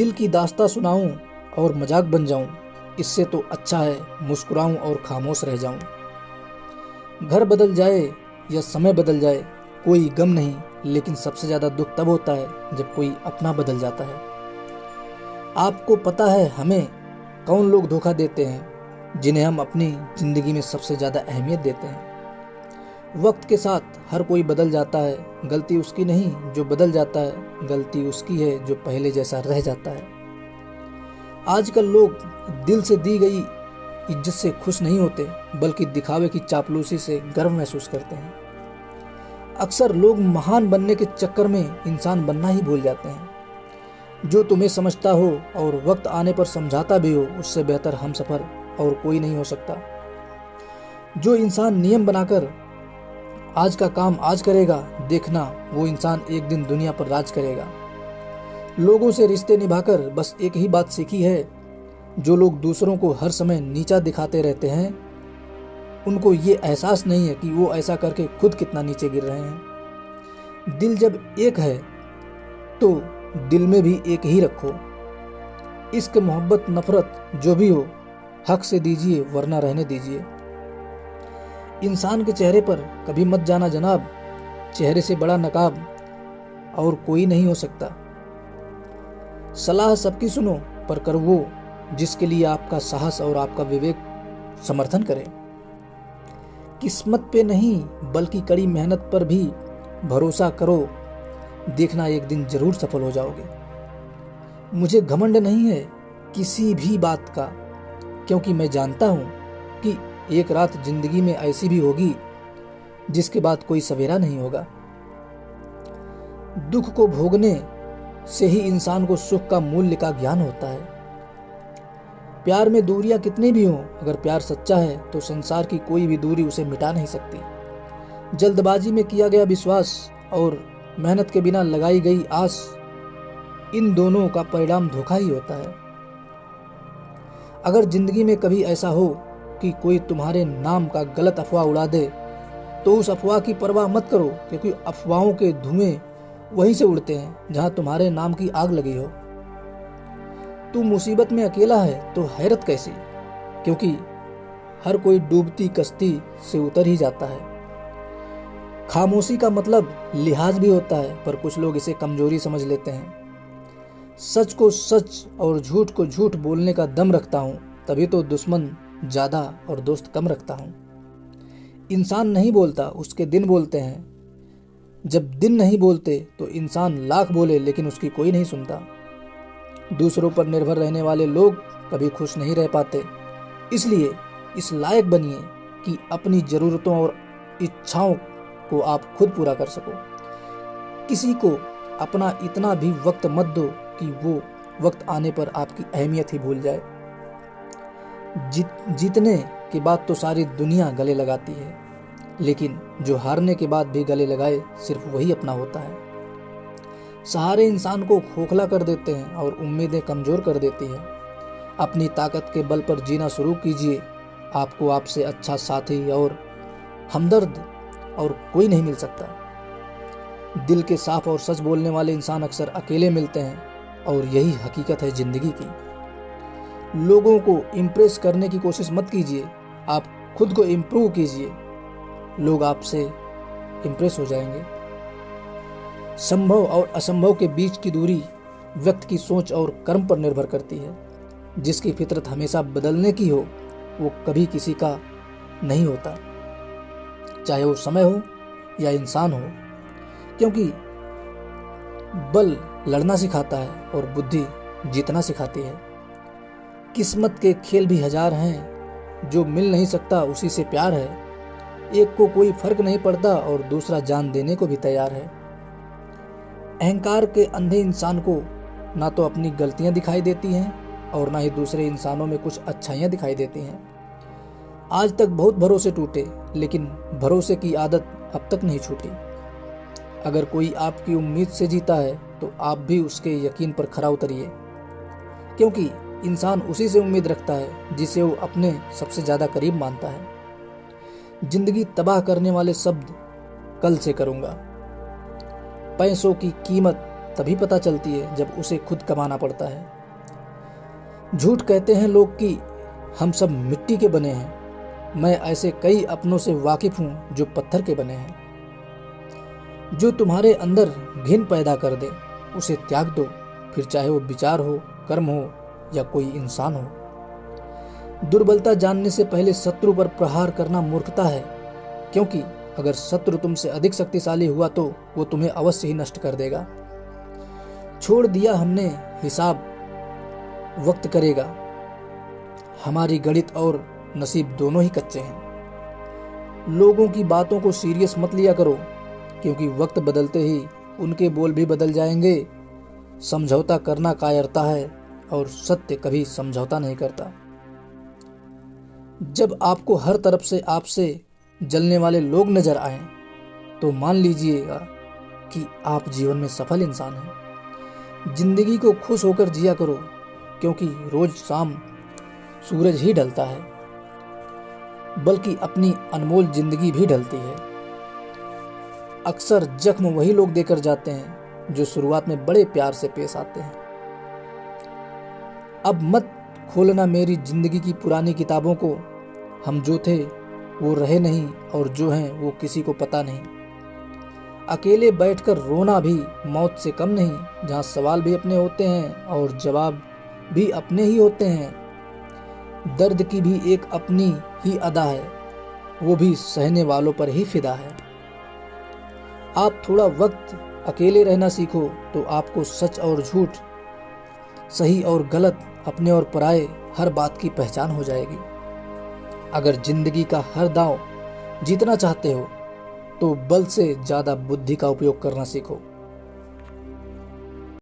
दिल की दास्तां सुनाऊं और मजाक बन जाऊं, इससे तो अच्छा है मुस्कुराऊं और खामोश रह जाऊं। घर बदल जाए या समय बदल जाए कोई गम नहीं, लेकिन सबसे ज्यादा दुख तब होता है जब कोई अपना बदल जाता है। आपको पता है हमें कौन लोग धोखा देते हैं, जिन्हें हम अपनी जिंदगी में सबसे ज्यादा अहमियत देते हैं। वक्त के साथ हर कोई बदल जाता है, गलती उसकी नहीं जो बदल जाता है, गलती उसकी है जो पहले जैसा रह जाता है। आजकल लोग दिल से दी गई इज्जत से खुश नहीं होते, बल्कि दिखावे की चापलूसी से गर्व महसूस करते हैं। अक्सर लोग महान बनने के चक्कर में इंसान बनना ही भूल जाते हैं। जो तुम्हें समझता हो और वक्त आने पर समझाता भी हो, उससे बेहतर हमसफर और कोई नहीं हो सकता। जो इंसान नियम बनाकर आज का काम आज करेगा, देखना वो इंसान एक दिन दुनिया पर राज करेगा। लोगों से रिश्ते निभाकर बस एक ही बात सीखी है, जो लोग दूसरों को हर समय नीचा दिखाते रहते हैं, उनको ये एहसास नहीं है कि वो ऐसा करके खुद कितना नीचे गिर रहे हैं। दिल जब एक है तो दिल में भी एक ही रखो। इश्क, मोहब्बत, नफरत जो भी हो, हक से दीजिए वरना रहने दीजिए। इंसान के चेहरे पर कभी मत जाना जनाब, चेहरे से बड़ा नकाब और कोई नहीं हो सकता। सलाह सबकी सुनो, पर करो वो जिसके लिए आपका साहस और आपका विवेक समर्थन करे। किस्मत पे नहीं बल्कि कड़ी मेहनत पर भी भरोसा करो, देखना एक दिन जरूर सफल हो जाओगे। मुझे घमंड नहीं है किसी भी बात का, क्योंकि मैं जानता हूं कि एक रात जिंदगी में ऐसी भी होगी जिसके बाद कोई सवेरा नहीं होगा। दुख को भोगने से ही इंसान को सुख का मूल्य का ज्ञान होता है। प्यार में दूरियां कितनी भी हों, अगर प्यार सच्चा है तो संसार की कोई भी दूरी उसे मिटा नहीं सकती। जल्दबाजी में किया गया विश्वास और मेहनत के बिना लगाई गई आस, इन दोनों का परिणाम धोखा ही होता है। अगर जिंदगी में कभी ऐसा हो कि कोई तुम्हारे नाम का गलत अफवाह उड़ा दे, तो उस अफवाह की परवाह मत करो, क्योंकि अफवाहों के धुएं वहीं से उड़ते हैं जहां तुम्हारे नाम की आग लगी हो। तू मुसीबत में अकेला है तो हैरत कैसी, क्योंकि हर कोई डूबती कश्ती से उतर ही जाता है। खामोशी का मतलब लिहाज भी होता है, पर कुछ लोग इसे कमजोरी समझ लेते हैं। सच को सच और झूठ को झूठ बोलने का दम रखता हूं, तभी तो दुश्मन ज्यादा और दोस्त कम रखता हूं। इंसान नहीं बोलता, उसके दिन बोलते हैं। जब दिन नहीं बोलते तो इंसान लाख बोले, लेकिन उसकी कोई नहीं सुनता। दूसरों पर निर्भर रहने वाले लोग कभी खुश नहीं रह पाते। इसलिए इस लायक बनिए कि अपनी जरूरतों और इच्छाओं को आप खुद पूरा कर सको। किसी को अपना इतना भी वक्त मत दो कि वो वक्त आने पर आपकी अहमियत ही भूल जाए। जीतने के बाद तो सारी दुनिया गले लगाती है, लेकिन जो हारने के बाद भी गले लगाए सिर्फ वही अपना होता है। सहारे इंसान को खोखला कर देते हैं और उम्मीदें कमजोर कर देती है। अपनी ताकत के बल पर जीना शुरू कीजिए। आपको आपसे अच्छा साथी और हमदर्द और कोई नहीं मिल सकता। दिल के साफ और सच बोलने वाले इंसान अक्सर अकेले मिलते हैं, और यही हकीकत है जिंदगी की। लोगों को इम्प्रेस करने की कोशिश मत कीजिए, आप खुद को इम्प्रूव कीजिए, लोग आपसे इम्प्रेस हो जाएंगे। संभव और असंभव के बीच की दूरी व्यक्ति की सोच और कर्म पर निर्भर करती है। जिसकी फितरत हमेशा बदलने की हो, वो कभी किसी का नहीं होता, चाहे वो समय हो या इंसान हो, क्योंकि बल लड़ना सिखाता है और बुद्धि जीतना सिखाती है। किस्मत के खेल भी हजार हैं, जो मिल नहीं सकता उसी से प्यार है। एक को कोई फर्क नहीं पड़ता और दूसरा जान देने को भी तैयार है। अहंकार के अंधे इंसान को ना तो अपनी गलतियां दिखाई देती हैं और ना ही दूसरे इंसानों में कुछ अच्छाइयां दिखाई देती हैं। आज तक बहुत भरोसे टूटे, लेकिन भरोसे की आदत अब तक नहीं छूटी। अगर कोई आपकी उम्मीद से जीता है तो आप भी उसके यकीन पर खरा उतरिए, क्योंकि इंसान उसी से उम्मीद रखता है जिसे वो अपने सबसे ज्यादा करीब मानता है। जिंदगी तबाह करने वाले शब्द कल से करूंगा। पैसों की कीमत तभी पता चलती है जब उसे खुद कमाना पड़ता है। झूठ कहते हैं लोग कि हम सब मिट्टी के बने हैं। मैं ऐसे कई अपनों से वाकिफ हूं जो पत्थर के बने हैं। जो तुम्हारे अंदर घिन पैदा कर दे उसे त्याग दो, फिर चाहे वो विचार हो, कर्म हो या कोई इंसान हो। दुर्बलता जानने से पहले शत्रु पर प्रहार करना मूर्खता है, क्योंकि अगर शत्रु तुमसे अधिक शक्तिशाली हुआ तो वो तुम्हें अवश्य ही नष्ट कर देगा। छोड़ दिया हमने हिसाब, वक्त करेगा। हमारी गणित और नसीब दोनों ही कच्चे हैं। लोगों की बातों को सीरियस मत लिया करो, क्योंकि वक्त बदलते ही उनके बोल भी बदल जाएंगे। समझौता करना कायरता है और सत्य कभी समझौता नहीं करता। जब आपको हर तरफ से आपसे जलने वाले लोग नजर आए तो मान लीजिएगा कि आप जीवन में सफल इंसान हैं। जिंदगी को खुश होकर जिया करो, क्योंकि रोज शाम सूरज ही ढलता है, बल्कि अपनी अनमोल जिंदगी भी ढलती है। अक्सर जख्म वही लोग देकर जाते हैं जो शुरुआत में बड़े प्यार से पेश आते हैं। अब मत खोलना मेरी जिंदगी की पुरानी किताबों को। हम जो थे वो रहे नहीं, और जो हैं वो किसी को पता नहीं। अकेले बैठकर रोना भी मौत से कम नहीं, जहाँ सवाल भी अपने होते हैं और जवाब भी अपने ही होते हैं। दर्द की भी एक अपनी ही अदा है, वो भी सहने वालों पर ही फिदा है। आप थोड़ा वक्त अकेले रहना सीखो तो आपको सच और झूठ, सही और गलत, अपने और पराये हर बात की पहचान हो जाएगी। अगर जिंदगी का हर दांव जीतना चाहते हो तो बल से ज्यादा बुद्धि का उपयोग करना सीखो।